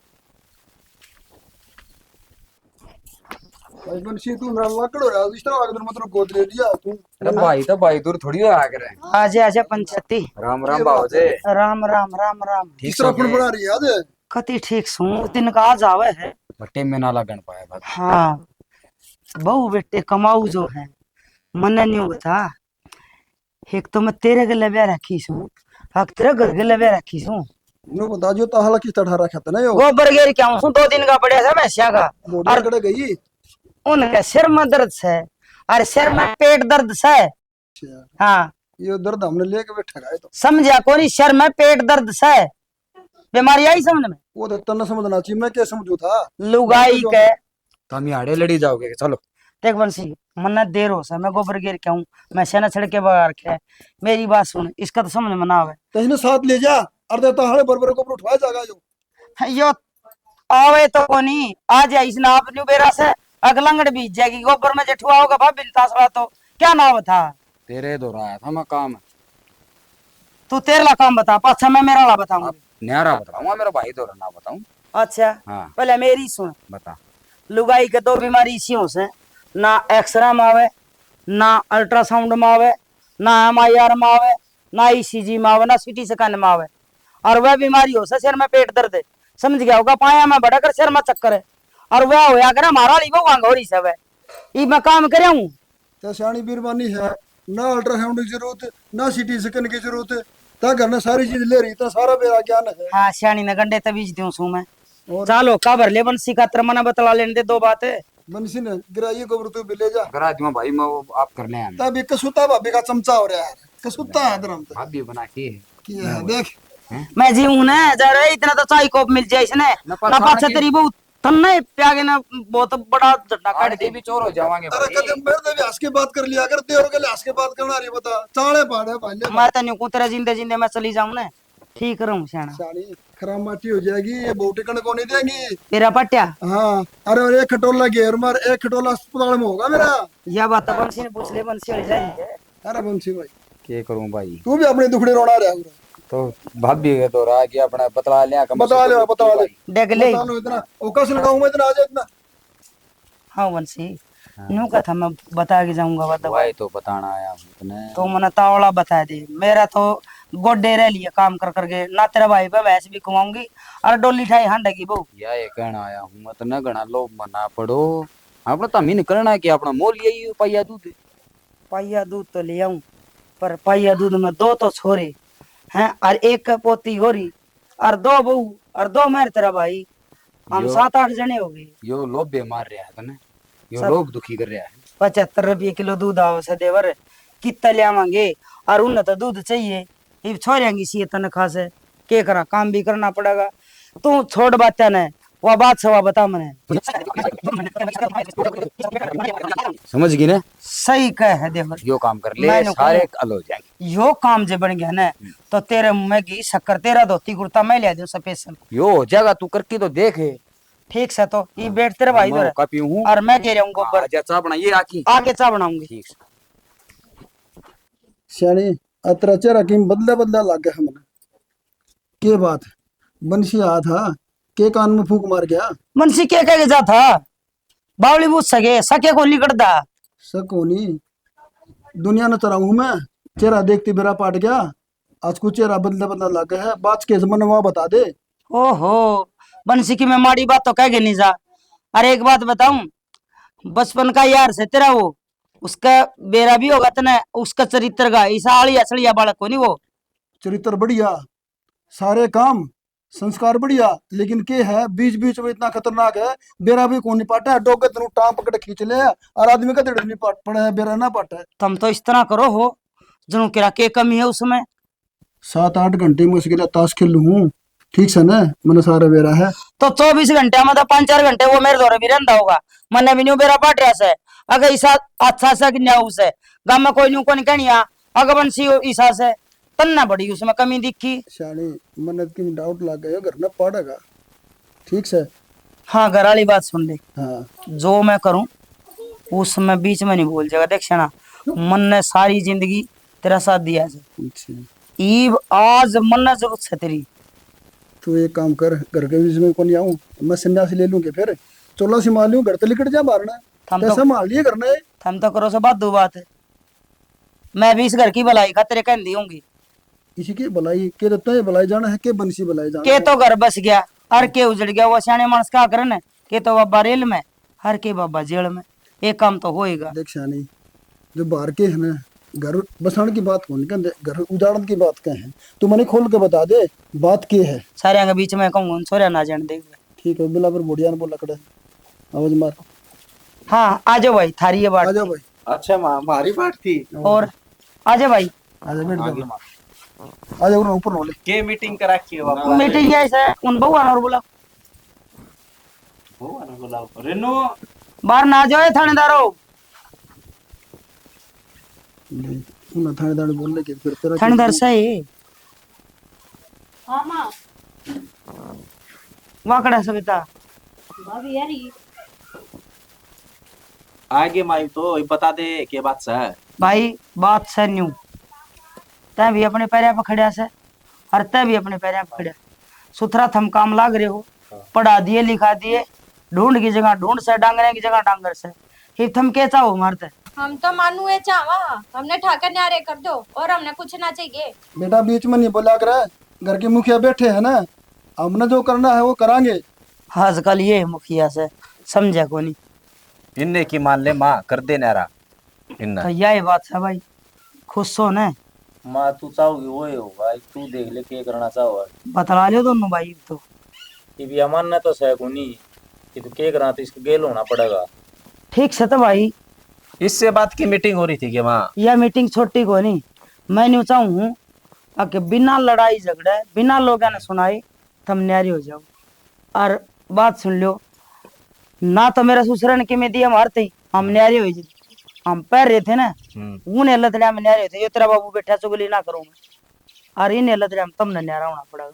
भाई बंसी तू मेरा लकड़ो यार, इस तरह अगर मतलब गोद ले लिया तू। अरे भाई तो भाई दूर थोड़ी हो आ करे। आजा आजा पंचायती। राम राम भाव जे। राम राम राम राम। इस तरह फुल बना रही है आज। कति ठीक सू दिन का आज आवे है। बट्टे में ना लगन पाया बात। हाँ बहु बेटे कमाऊ जो है मन नहीं बता। एक तो मैं तेरे के लबे रखी सू, हक तेरे घर के लबे रखी सू। नो बता जो ताहला किस तरह रखा था ना यो। गोबर गेर क्या हूँ 2 दिन का पड़े था मैसिया का। और कड़े गई। उनके सिर में दर्द है और सिर में पेट दर्द है। हाँ ये दर्द हमने लेके बैठा है तो समझा कोनी, सिर में पेट दर्द है, बीमारी आई समझ में। वो तो तना समझना चाहिए, मैं क्या समझू था। लुगाई के तुम आड़े लड़ी जाओगे चलो। देख बंसी मन्ना देर हो सा, मैं गोबर गिर के हूँ, मैं सेना छड़ के बगार के है। मेरी बात सुन, इसका तो समझ में ना आवे। कहीं साथ ले जा, अर्धे ताहले बरबर को उठवाया जाएगा जो। यो आवे तो कोनी आ जा, इसने आप न्यू बेरा से अगलंगड़ बीज जाएगी। गोबर में जठुआ होगा भाभी तासरा तो क्या नाम था तेरे दोहराया था मैं काम। तू तेरा काम बता, पाछा मैं मेरा ला बताऊंगा। न्यारा बताऊंगा, मेरा भाई दोहरा ना बताऊं। अच्छा हाँ पहले मेरी सुन। बता। लुगाई के 2 बीमारी इसी हो से, ना एक्सरा में आवे ना अल्ट्रासाउंड में आवे, ना MIR में आवे, ना ECG में आवे, ना CT स्कैन में आवे। और वह बीमारी हो से सिर में पेट दर्द है, समझ गया होगा, पाया में बड़ा कर सिर में चक्कर है, और वह होया कर हमारा ली वो वांगोरी सब है। ई मैं काम करे हूँ तो सियाणी बीरबानी है, ना अल्ट्रासाउंड की जरूरत है, ना CT स्कैन की जरूरत है, ता घर ने सारी चीज ले रही, तो सारा मेरा ज्ञान है। हाँ सियाणी न गंडे तबीज दूं सू मैं। और चलो का भर ले बंसी का मना बतला लेने दे दो बात है। बंसी ने गिराइए गोबर तू भी ले जा। करा दूंगा भाई मैं, वो आप कर ले आना। तब एक कसूता भाभी का चमचा हो रहा है, कसूता है दरम तक भाभी बना के की है देख। मैं जी हूं ना जरा इतना तो चाय कोप मिल जाए इसने न पछाड़ ना पाछा के- तेरी बहुत तन्ने प्यागे ना बहुत बड़ा झट्टा काट काट दे। भी चोर हो जावांगे अरे भाई। कदम मेरे भी हंस के बात कर लिया कर, देवर के लिए हंस के बात करना रही बता, चाले पाड़े भाले मैं तो नहीं तेरा जिंदे जिंदे मैं चली जाऊं ना, ठीक रहूं सियाना। सानी खराब माटी हो जाएगी, ये बोटी कण को नहीं देंगी। तेरा पट्या हाँ अरे और एक खटोला घेर मार, एक खटोला अस्पताल में होगा मेरा। यह बात बंसी ने पूछ ले, बंसी हो जाएगी। अरे बंसी भाई क्या करूं भाई, तू भी अपने दुखड़े रोना रहा है। तो भाभी के तो रहा कि अपना बतला लिया कम बता ले बता ले देख ले बता लो इतना ओकस लगाऊं मैं, इतना आ जाए इतना। हाँ बंसी नू का था मैं बता के जाऊंगा बता भाई तो बताना आया हूं तने। तो मैंने तावड़ा बता दे, मेरा तो गोडे रह लिया काम कर करके ना, तेरा भाई पे भैंस भी कुमाऊंगी और डोली ठाई हांडेगी बहू। या ये कहना आया हूं मत न गणा लो मना पड़ो, अपना तो मीन करना है कि अपना मोल यही पाइया दूध। पाइया दूध तो ले आऊं, पर पाइया दूध में दो तो छोरे हैं और एक पोती हो रही और दो बहू और दो मेरे तेरा भाई, हम यो- 7-8 जने हो गए। यो लोभ मार रहा है तने, यो सब- लोग दुखी कर रहा है। 75 रुपये किलो दूध आओ से देवर कितना ले आवांगे, और उन्हें तो दूध चाहिए, ये छोड़ेंगी सी तनख्वाह से क्या करा, काम भी करना पड़ेगा। तू छोड़ बात ने वह बात सवा बता मने। समझ गई ना, सही कह है देवर, यो काम कर ले मैंने सारे कहा- अल हो जाएंगे। यो काम जे बन गया ना तो तेरे मुंह में घी शक्कर, तेरा धोती कुर्ता मैं ले दूं स्पेशल। यो हो जाएगा, तू करके तो देख है। ठीक से तो ये बैठ तेरे भाई मैं इधर कॉपी हूं और मैं कह रहा हूँ गोबर आजा चाह बनाइए आकी। आगे चा बनाऊंगी। ठीक से सियाणी अतरा चेहरा की बदला बदला लाग गया हमने। के बात बंसी आ था के कान में फूक मार गया। मनसी क्या कह जा था, बावली बूझ सके सके को निकटदा सकोनी दुनिया न चराऊ मैं, चेहरा देखते बेरा पाट गया, आज को चेहरा बदला बदला लाग गया है, बात के मन वहां बता दे। ओहो बंसी की मैं माड़ी बात तो कह गई नहीं जा। अरे एक बात बताऊं, बचपन का यार से तेरा वो, उसका बेरा भी होगा तने, उसका चरित्र का ऐसा आलिया सड़िया बालक को नहीं वो। चरित्र बढ़िया, सारे काम संस्कार बढ़िया, लेकिन के है बीच बीच में इतना खतरनाक है, बेरा भी कौन नहीं पाटा है, डोके तेनू टांग पकड़ खींच ले और आदमी का दड़ नहीं पाट पड़ा है, बेरा ना पाटा है। तुम तो इस तरह करो हो जनो किरा के कमी है उसमें। 7-8 घंटे मुश्किल ताश खेल हूँ, ठीक से ना, मैंने सारा बेरा है। तो 24 घंटे में तो 5-4 घंटे वो मेरे दौरे भी रहता होगा, मैंने भी नहीं बेरा पाट रहा से। अगर इसा अच्छा सा कि उसे गाँव में कोई न्यू को नहीं कहनी अगर बंसी ईसा से तन्ना बड़ी उसमें कमी दिखी। शानी मन की डाउट लग गया घर में पड़ेगा, ठीक से। हाँ घर वाली बात सुन ले, हाँ जो मैं करूं उसमें बीच में नहीं बोल जाएगा। देख शना मन ने सारी जिंदगी तेरा साथ दिया है, अच्छा, ईब आज मन ने जरूरत है तेरी। तो एक काम कर, घर के बीच में कौन आऊँ मैं, सन्यासी ले लूँ के फिर चोला सी मार लूँ, घर तो लिकट जा मारना हम तो कैसा मार लिए करना है। हम तो करो से बात दो बात है, मैं भी इस घर की भलाई खातिर कह दी होंगी इसी की भलाई के देता है, भलाई जाना है के बंसी भलाई जाना के है। तो घर बस गया हर के उजड़ गया, वो सियाने मानस क्या करन के तो बाबा रेल में हर के बाबा जेल में, एक काम तो होएगा। देख शानी जो बाहर के है ना, घर बसाने की बात कौन कहते, घर उजाड़न की बात क्या है, तू मैंने खोल के बता दे बात के है। सारे के बीच में कहूँ छोरा ना जान देगा। ठीक है बिला पर बुढ़िया ने बोला कड़े आवाज मार। हाँ आ जाओ भाई, थारी ये आ बात जाओ भाई, अच्छा हमारी बात थी। और आ जाओ भाई। आ जाओ बैठ जाओ, आ जाओ ऊपर नो ले। के मीटिंग करा के बाबा मीटिंग ऐसा उन बहुआ और बोला हो ना बुलाओ रेनो बाहर ना जाए थानेदारो। उन्हें थानेदार बोलने के फिर तेरा थानेदार सही हाँ माँ वाकड़ा सविता भाभी यार ये आगे माई तो ये बता दे के बात से भाई बात से न्यू तै भी अपने पैर पे खड़िया से और तै भी अपने पैर पे खड़िया, सुथरा थम काम लाग रहे हो, पढ़ा दिए लिखा दिए, ढूंढ की जगह ढूंढ से, डांगरे की जगह डांगर से, फिर थम के चाहो मारते हम तो मानू है चावा, हमने ठाकर न्यारे कर दो और हमने कुछ ना चाहिए। बेटा बीच में नहीं बोला कर, घर के मुखिया बैठे हैं ना, हमने जो करना है वो करांगे। आजकल ये मुखिया से समझा को नहीं। इनने की मान ले माँ कर दे नारा इन्ना। तो यही बात है भाई, खुश हो ना, माँ तू चाहोगी वो हो भाई, तू देख ले क्या करना चाहो। बतला लो दोनों भाई। तो भी अमान ने तो सैकुनी कि तू क्या करा तो इसको गेल होना पड़ेगा। ठीक से तो भाई, इससे बात की मीटिंग हो रही थी कि माँ? यह मीटिंग छोटी को नहीं, मैं नहीं चाहूँ कि बिना लड़ाई झगड़े बिना लोगों ने सुनाई तुम न्यारी हो जाओ। और बात सुन लो ना, तो मेरा ससुरन के में दिया मारते हम न्यारी हो जाए। हम पैर रहे थे ना, उन्हें लतड़िया में न्यारे थे। ये तेरा बाबू बैठा चुगली ना करूँ मैं, और इन्हें लतड़िया में तुमने न्यारा होना पड़ेगा।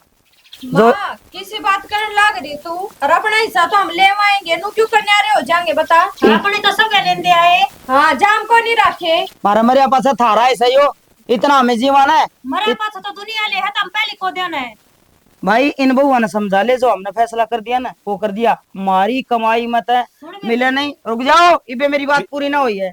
माँ किसी बात करने लाग रही तू, और अपना हिस्सा तो हम ले आएंगे, नू क्यों करने आ रहे हो जाएंगे बता। अपने तो सब लेंदे आए, हाँ जाम को नहीं रखे। मारा मेरे पास थारा है सही हो, इतना हमें जीवन है मरे पास तो दुनिया ले है, तो हम पहले को देना है। भाई। इन बहुआ ने समझा ले, जो हमने फैसला कर दिया ना वो कर दिया। मारी कमाई मत है मिले नहीं, रुक जाओ इबे मेरी बात पूरी ना हुई है।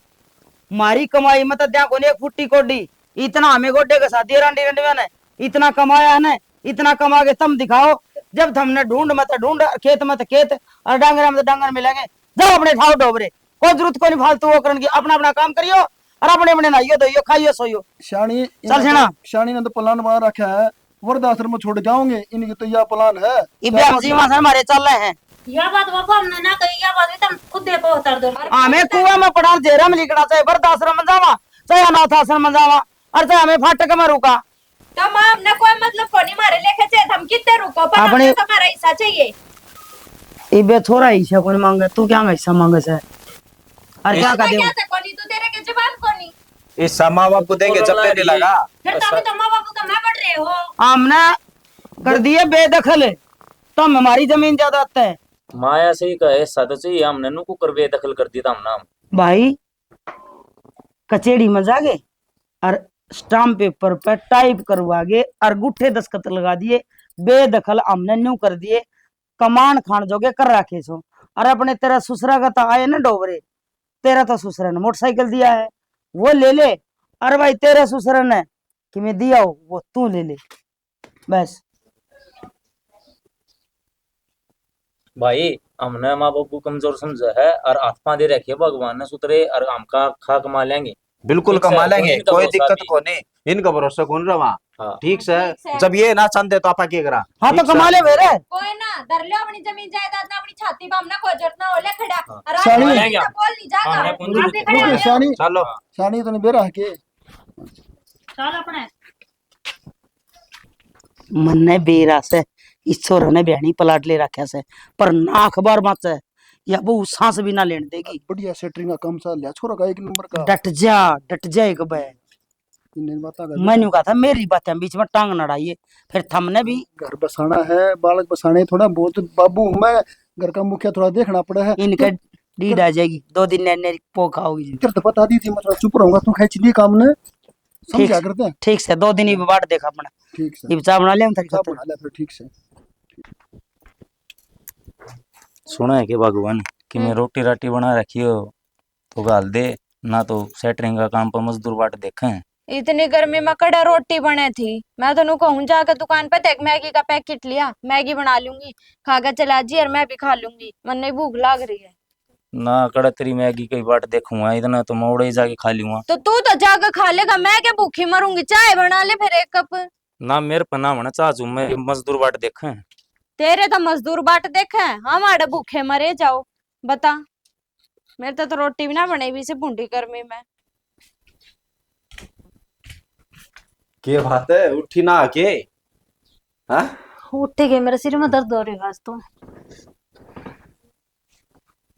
मारी कमाई मत द्या को एक फुट्टी कोडी, इतना हमें गोडे के साथ रंडी रंडी ने इतना कमाया है ना, इतना कमा के तुम दिखाओ। जब हमने ढूंढ मत ढूंढ, खेत मत खेत, और डांगर मत डांगर मिलेंगे। जाओ अपने ठाव डोबरे, कोई जरूरत को नहीं फालतू वो करने की। अपना अपना काम करियो और अपने अपने नहाइयो धोइयो खाइयो सोइयो। शानी चल सेना। शानी ने तो प्लान बना रखा है, वृद्धाश्रम में छोड़ जाओगे, इनकी तो यह प्लान है। इबे हम जीवा से हमारे चल रहे हैं। यह बात बाबू हमने ना कही, यह बात भी तुम खुद दे पे उतर दो। हमें कुआं में पड़ा जेरा में लिखना चाहिए, वृद्धाश्रम में जावा चाहे अनाथ आश्रम में जावा, और चाहे हमें फाटक में रुका। तो माँ हमने कोई मतलब को नहीं मारे लेके चाहिए, हम कितने रुको पर अपने- हमें तुम्हारा हिस्सा चाहिए। इबे थोड़ा हिस्सा कौन मांगे, तू क्या हिस्सा मांगे से? और क्या कर मैं दे क्या था कोनी, तू तेरे के जवाब कोनी। इस माँ बाप को देंगे जब नहीं लगा। फिर तो अभी तो माँ बापू का मैं बढ़ रहे हो। हमने कर दिए बेदखल, तुम हमारी जमीन ज्यादा है माया से ही कहे सद चाहिए, हमने नुकु कर बेदखल कर दी था हम नाम। भाई। कचेड़ी में जागे और स्टाम्प पेपर पर टाइप करवा गे और गुठे दस्तखत लगा दिए, बेदखल हमने न्यू कर दिए। कमान खान जोगे कर रखे सो। और अपने तेरा ससुरा का तो आए ना डोबरे, तेरा तो ससुरा ने मोटरसाइकिल दिया है वो ले ले, और भाई तेरे ससुरा ने कि मैं दिया हो वो तू ले ले बस। भाई हमने माँ बाप को कमजोर समझा है और आत्मा दे रखी है भगवान ने सुतरे, और हम का खा कमा लेंगे। बिल्कुल ठीक से, कमा लेंगे, इनका कोई भरोसा दिक्कत भी। को नहीं। इनका भरोसा कौन रहा? हाँ। ठीक से, ठीक से। जब ये ना चंदे तो आपा क्या करा? हाँ तो ठीक से। कमा ले मेरे। कोई ना धर लो अपनी जमीन जायदाद ना, अपनी छाती पे हमने कोई जरूरत ना हो ले खड़ा। हाँ। और आज साड़ी- बोल नहीं जागा, हमने पूंजी आप भी खड़े रुके हो। शानी, चलो शानी तो नहीं बेरा है के चल अपने मन ने बेरा से इस छोरा ने बहनी पलाट ले रखा से, पर ना अखबार मत है या वो सांस भी ना लेने देगी। बढ़िया सेटरिंग का काम सा लिया छोरा का, एक नंबर का। डट जा एक बे। इन्हें बात कर, मैंने कहा था मेरी बातें बीच में टांग न अड़ाइए, फिर थमने भी घर बसाना है, बालक बसाने थोड़ा बहुत। बाबू मैं घर का मुखिया, थोड़ा देखना पड़ा है। इनके डीड आ जाएगी, 2 दिन ने पो खाओगी। तेरे तो बता दी थी, मतलब चुप रहूंगा, तू खेच ली काम ने, समझा ठीक। करते हैं। ठीक से 2 दिन ही बाट देखा अपना, ठीक से ये चाह बना ले हम सब तरीका। बना ले फिर, ठीक से। सुना है कि भगवान कि मैं रोटी राटी बना रखी हो तो गाल दे ना, तो सेटरिंग का काम पर मजदूर बाट देखे। इतनी गर्मी में कड़ा रोटी बने थी, मैं तो कहूँ जाकर दुकान पे देख मैगी का पैकेट लिया, मैगी बना लूंगी, खाकर चला जी और मैं भी खा लूंगी, मन नहीं भूख लाग रही है। ना कड़ा तेरी मैगी कई बाट देखूंगा, इतना तो मोड़े ही जाके खा लूंगा। तो तू तो जाकर खा लेगा, मैं क्या भूखी मरूंगी। चाय बना ले फिर 1 कप। ना मेरे पर ना होना चाचू, मैं मजदूर बाट देखे। तेरे तो मजदूर बाट देखे, हमारे भूखे मरे जाओ बता। मेरे तो रोटी भी ना बने हुई से बूंदी गर्मी में। क्या बात है, उठी ना आके? हाँ उठ गए, मेरे सिर में दर्द हो रही है आज तो।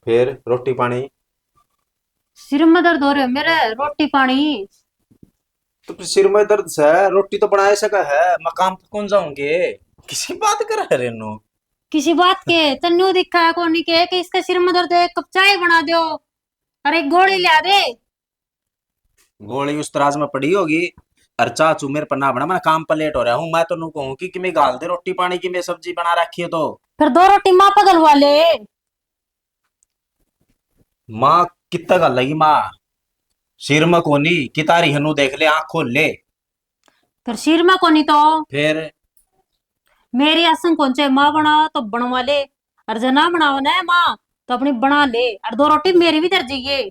फिर रोटी पानी? सिर में दर्द हो रहे मेरे, रोटी पानी। तो फिर सिर में दर्द से रोटी तो बना सका है, मकाम पे कौन जाऊंगे? किसी बात कर रहे रेनू? किसी बात के तन्नू दिखा है कोनी के कि इसका सिर में दर्द है, 1 कप चाय बना दो और 1 गोली ला दे। गोली उस तराज में पड़ी होगी। अरे चाचू मेरे पर ना बना, मैं काम पर लेट हो रहा हूँ। मैं तो नू कहूँ कि मैं गाल दे रोटी पानी की, मैं सब्जी बना रखी है तो। फिर 2 रोटी माँ पगलवा ले। माँ कितना गाल लगी माँ? सिर में कोनी कि तारी हनु देख ले, आंख खोल ले। फिर सिर में कोनी तो फिर मेरी आसन कौन से माँ बनाओ तो बनवा ले, और जना बनाओ ना माँ तो अपनी बना ले, और 2 रोटी मेरी भी दर जाइए।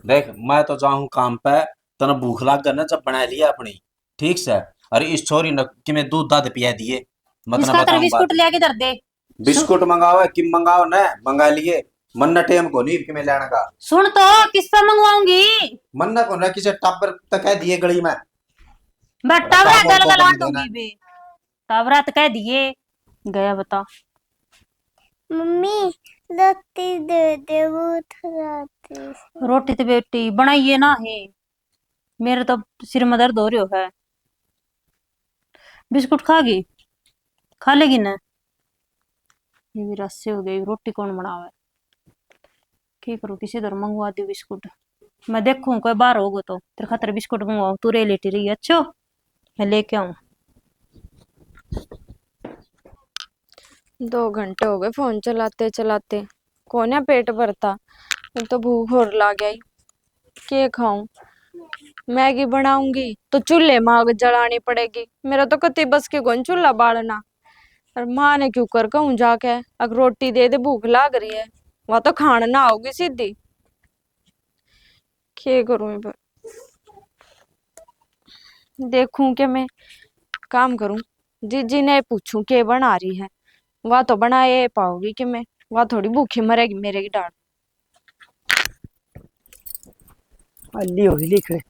देख, मैं तो जाऊं काम पे, तना भूख लाग गया ना जब बना लिया अपनी, ठीक से। अरे इस छोरी न कि मैं दूध दाद पिया दिए, मत ना इसका तेरे बताऊं बिस्कुट बात। ले के दर दे। बिस्कुट मंगाओ कि मंगाओ ना, मंगा लिए। मन्ना टेम को नहीं कि मैं लेने का। सुन तो किससे मंगवाऊंगी? मन्ना को ना किसी टब्बर तक कह दिए गली में। मैं बड़ा टबरा काम और गल को गला बनी देना। दूंगी बे, टबरा तो कह दिए गया। बता मम्मी लगती दे दे वो थराती। रोटी तो बेटी बनाइए ना है, मेरे तो सिर में दर्द हो रही है। बिस्कुट खागी, खा लेगी ना? ये भी रस्से हो गई, रोटी कौन बनावे? की करूँ, किसी तरह मंगवा दी बिस्कुट। मैं देखूं कोई बाहर होगा तो तेरे खातर बिस्कुट मंगवाऊं। तू रे लेटी रही है, अच्छा मैं लेके आऊं। 2 घंटे हो गए फोन चलाते चलाते, कौन है पेट भरता। अब तो भूख और ला गई, के खाऊं? मैगी बनाऊंगी तो चूल्हे में आग जलानी पड़ेगी, मेरा तो कति बस के कौन चूल्हा बालना। और माँ ने क्यों कर कहूं जाके, अगर रोटी दे दे भूख लाग रही है, वह तो खाना ना होगी सीधी। के करूं अब? देखूं के मैं काम करूं, जीजी ने पूछूं के बना रही है, वह तो बनाए पाओगी कि मैं, वह थोड़ी भूखी मरेगी मेरे की डाल। अल्ली होगी लिख रहे।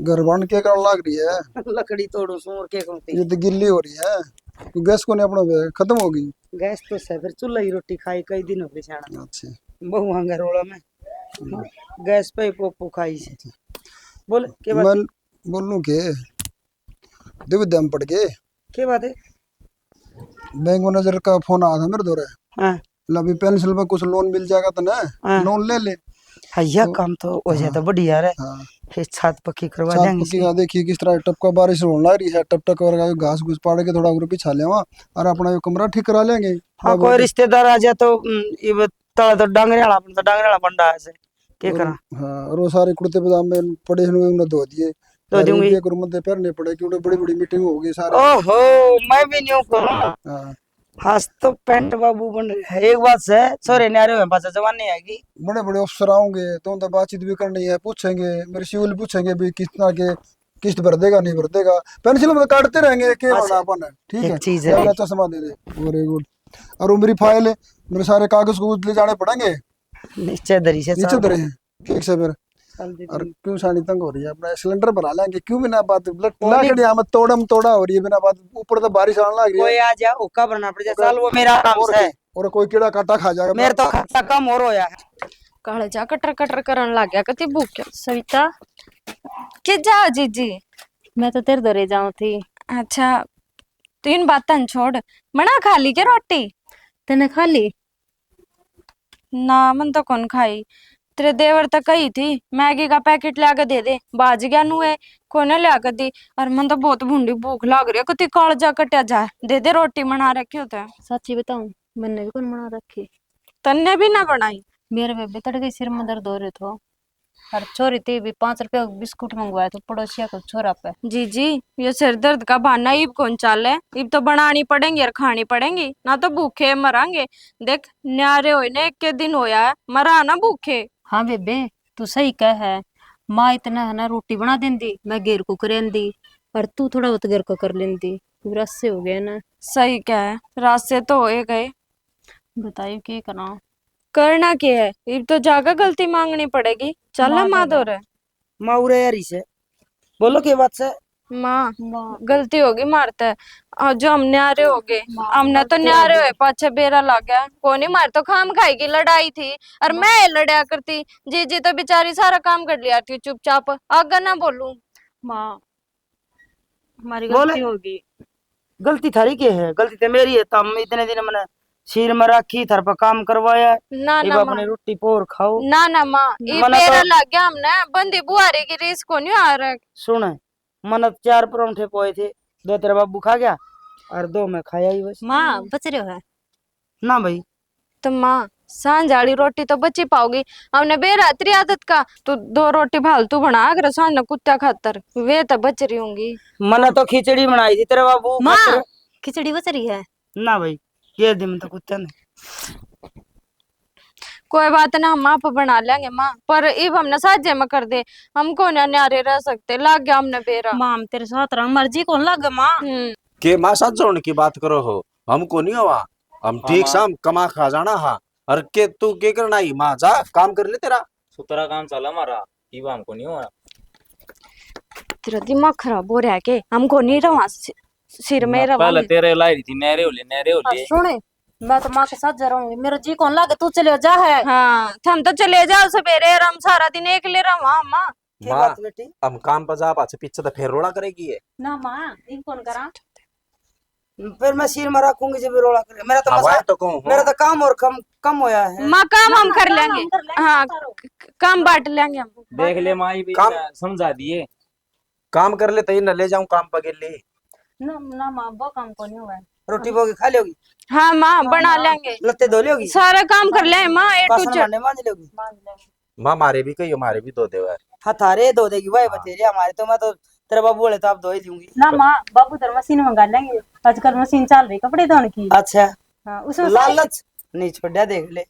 गरबान क्या करने लग रही है? लकड़ी तोड़ो सो और क्या करती। ये तो गिल्ली हो रही है। तो गैस को नहीं अपना खत्म होगी। गैस तो से फिर चूल्हा ही रोटी खाई कई दिन हो गए छाड़ा। अच्छा बहु हंगा रोला में गैस पे ही पोपो खाई से। बोल के बात मैं बोलूं के देव दम पड़ के के बात है? बैंक मैनेजर का फोन आया था मेरे दौरे। हाँ अभी पेंसिल में कुछ लोन मिल जाएगा तो ना हाँ। लोन ले ले। भैया काम तो हो जाता बढ़िया है। हाँ फिर छत पक्की करवा साथ देंगे पक्की का देखिए किस तरह टपका बारिश होने लग रही है। टप टप कर घास घुस पाड़ के थोड़ा ऊपर बिछा लेवा और अपना ये कमरा ठीक करा लेंगे। हाँ कोई रिश्तेदार आ जाए तो ये तला तो डांगरे वाला अपन तो डांगरे वाला बंडा है से क्या करा। हाँ और वो सारे कुर्ते पजामे पड़े हुए उन्हें धो दिए। धो दूंगी। एक रूम में पहनने पड़े क्योंकि बड़ी बड़ी मीटिंग होगी सारे। ओहो मैं भी नहीं करूँ। हाँ हाथ तो पेंट बाबू बन रही है। एक बात से सोरे न्यारे में पाचा जवान नहीं आएगी। बड़े बड़े अफसर आओगे तो उनसे बातचीत भी करनी है। पूछेंगे मेरे सिविल पूछेंगे भी कितना के किस्त भर देगा नहीं भर देगा। पेंसिल में काटते रहेंगे के अच्छा, वाला अपन है ठीक एक है। चीज है। अगला चश्मा दे दे वेरी गुड। और वो मेरी फाइल है मेरे सारे कागज को ले जाने पड़ेंगे नीचे दरी से नीचे धरे हैं ठीक से फिर। और क्यों सानी तंग हो रही है अपना सिलेंडर भरा लेंगे क्यों बिना बात लाकड़ी में तोड़म तोड़ा हो रही है बिना बात। ऊपर तो बारिश आने लग रही कोई है आ जा ओका भरना पड़ जाए साल वो मेरा काम से है। और कोई कीड़ा काटा खा जाएगा। मेरे तो खर्चा कम और होया है। काले जा कटर कटर करन लग गया, कति भूख सविता के जा जीजी। मैं तो तेरे दरे जाऊं थी। अच्छा तो इन बातन छोड़, बना खा ली के रोटी? तने खा ली? ना मन तो कौन खाई, तेरे देवर तक कही थी मैगी का पैकेट ला के दे दे, बाज गया नुए कोने ला के दी। और मन तो बहुत भूंडी भूख लग रही है, कति कालजा कटिया जा, दे दे रोटी बना रखी होता है। सच्ची बताऊं मैंने भी कौन बना रखी? तन्ने भी ना बनाई? मेरे बेबे तड़के सिर में दर्द हो रहे थे और छोरी थी भी 5 रुपया बिस्कुट मंगवाया तो पड़ोसिया को छोरा पे। जी जी ये सिर दर्द का बहाना इब कौन चाले, इब तो बनानी पड़ेंगी और खानी पड़ेंगी, ना तो भूखे मरांगे। देख न्यारे होए ने 1 दिन होया है, मरा ना भूखे। हाँ बेबे तू सही कह है। माँ इतना है ना रोटी बना देंदी, मैं घेर को करेंदी और तू थोड़ा बहुत घर को कर लेंदी। रस से हो गया ना। सही क्या है, रात से तो होए गए। बताइए क्या करा? करना क्या है, इब तो जाकर गलती मांगनी पड़ेगी। चल माँ माँ दादा। दो रे माउरे यारी से बोलो के बात से। माँ माँ गलती होगी मारते है। और जो हम न्यारे हो गए, माँ, हमने तो गलती न्यारे होगी। हुए पाछे बेरा लग गया, कोनी मार तो खाम खाई की लड़ाई थी और मैं लड़ाया करती। जी जी तो बेचारी सारा काम कर लिया थी चुपचाप, आगे ना बोलूं। माँ हमारी बोले। गलती होगी। गलती थारी के है? गलती तो मेरी है। तम इतने दिन मैंने सिर में रखी थर पर काम करवाया। ना अब ना अपने माँ, रोटी पोर खाओ। ना ना माँ, ये मना बेरा तो- लग गया हमने, बंदी बुआरे की रेस को नहीं आ रहा। सुन मन 4 परोंठे पोए थे, 2 तेरा बाबू खा गया और 2 मैं खाया ही बस। माँ बच रहे है। ना भाई तो माँ सांझ वाली रोटी तो बची पाओगी। हमने बेरात्रि आदत का तू 2 रोटी फालतू बना अगर सांझ न कुत्ता खातर वे तो बच रही होंगी। मैंने तो खिचड़ी बनाई थी तेरे बाबू माँ मटर- खिचड़ी बच रही है। ना भाई ये दिन में तो कुत्ते ने कोई बात ना, हम आप बना लेंगे माँ, पर इब हमने साझे में कर दे, हमको ना न्यारे रह सकते, लाग गया हमने बेरा। माँ हम तेरे साथ रहा मर्जी कौन लगे माँ। के माँ साथ जोड़ने की बात करो हो, हमको नहीं हुआ, हम ठीक शाम कमा खा जाना। हाँ और के तू के करना ही माँ जा काम कर ले तेरा। सुतरा काम चला हमारा, ये हमको नहीं हुआ। तेरा दिमाग खराब हो रहा है के? हमको नहीं रहा सिर में रहा। पहले तेरे लाई रही थी नहरे होले। सुने मैं तो माँ के साथ जा रहा हूँ, मेरा जी कौन लगे तू चले जा है। हाँ हम तो चले जाओ सवेरे, हम सारा दिन एक ले रहा हूँ माँ। क्या माँ बात बेटी हम काम पर जा पाछे पीछे तो फिर रोड़ा करेगी ये। ना माँ इन कौन करा। फिर मैं सिर में रखूंगी जब रोड़ा करे मेरा तो हवाएं मसा- तो कहूँ मेरा तो काम और कम होया है। माँ काम हम कर काम लेंगे, हम कर लेंगे, हाँ सारो। काम बांट लेंगे हम। देख ले माई भी काम- समझा दिए। काम कर ले तई न ले जाऊं काम पर ले। ना माँ वो काम को नहीं हुआ है। रोटी बोगी खा लोगी हाँ माँ बना लेंगे, लत्ते धो लोगी सारा काम कर ले माँ ए टू बासन जेड। भांडे मांज लोगी माँ मारे भी कही हमारे भी दो देवा है। हथारे धो देगी भाई बतेरी हमारे तो मैं तो तेरे बाबू बोले तो आप धो ही दूंगी। ना माँ बाबू तेरे मशीन मंगा लेंगे, आजकल मशीन चल रही कपड़े धोने की। अच्छा हाँ उसमें लालच नहीं छोड़ा देख ले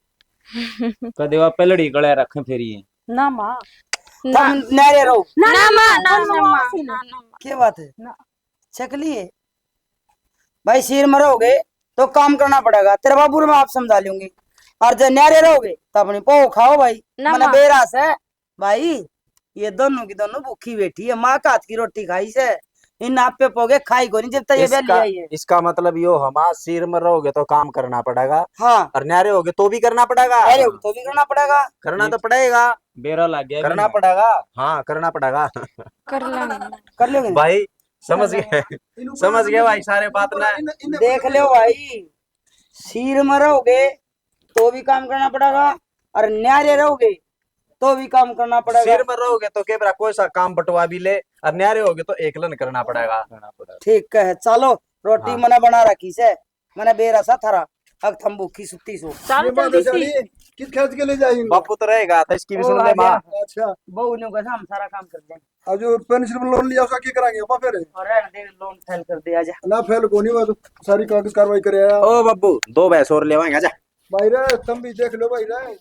कदे वा पेलड़ी गले रखे फेरी। ना माँ तुम नहरे रहो ना माँ ना माँ क्या बात है ना। चकली है भाई सिर में रहोगे तो काम करना पड़ेगा तेरे बाबू मैं आप समझा लूंगी और जब नहरे रहोगे तो अपनी पोह खाओ भाई ना मैंने माँ। बेरास है भाई ये दोनों की दोनों भूखी बैठी है माँ का हाथ की रोटी खाई से इन आप पे पोगे खाई को नहीं जब तक ये बैली आई है। इसका मतलब यो हमारा सिर में रहोगे तो काम करना पड़ेगा हाँ और न्यारे होगे तो भी करना पड़ेगा। नहरे होगी तो भी करना पड़ेगा करना तो पड़ेगा, बेरा लग गया करना पड़ेगा। हाँ करना पड़ेगा कर लेंगे। कर लोगे भाई समझ गए समझ गए भाई सारे बात ना। देख लो भाई सिर में रहोगे तो भी काम करना पड़ेगा और न्यारे रहोगे तो भी काम करना पड़ेगा। सिर में रहोगे तो केबरा कोई सा काम बंटवा भी ले और न्यारे होगे तो एकलन करना पड़ेगा। ठीक है चलो रोटी हाँ। मैंने बना रखी से मैंने बेरा सा थरा अब थम भूखी सुती सो ये बात है साली, किस खेत के ले जाएंगे बापू तो रहेगा तो इसकी भी सुन ले माँ। अच्छा बहू ने कहा हम सारा काम कर देंगे अब जो पेंशन में लोन लिया उसका क्या कराएंगे अपा फिर और रहने दे लोन फेल कर दिया जा ना फेल को नहीं, मैं तो सारी कागज कार्रवाई करे आया ओ बब्बू 2 भैंस और लेवाएंगे आजा। भाई रे तुम भी देख लो भाई रे।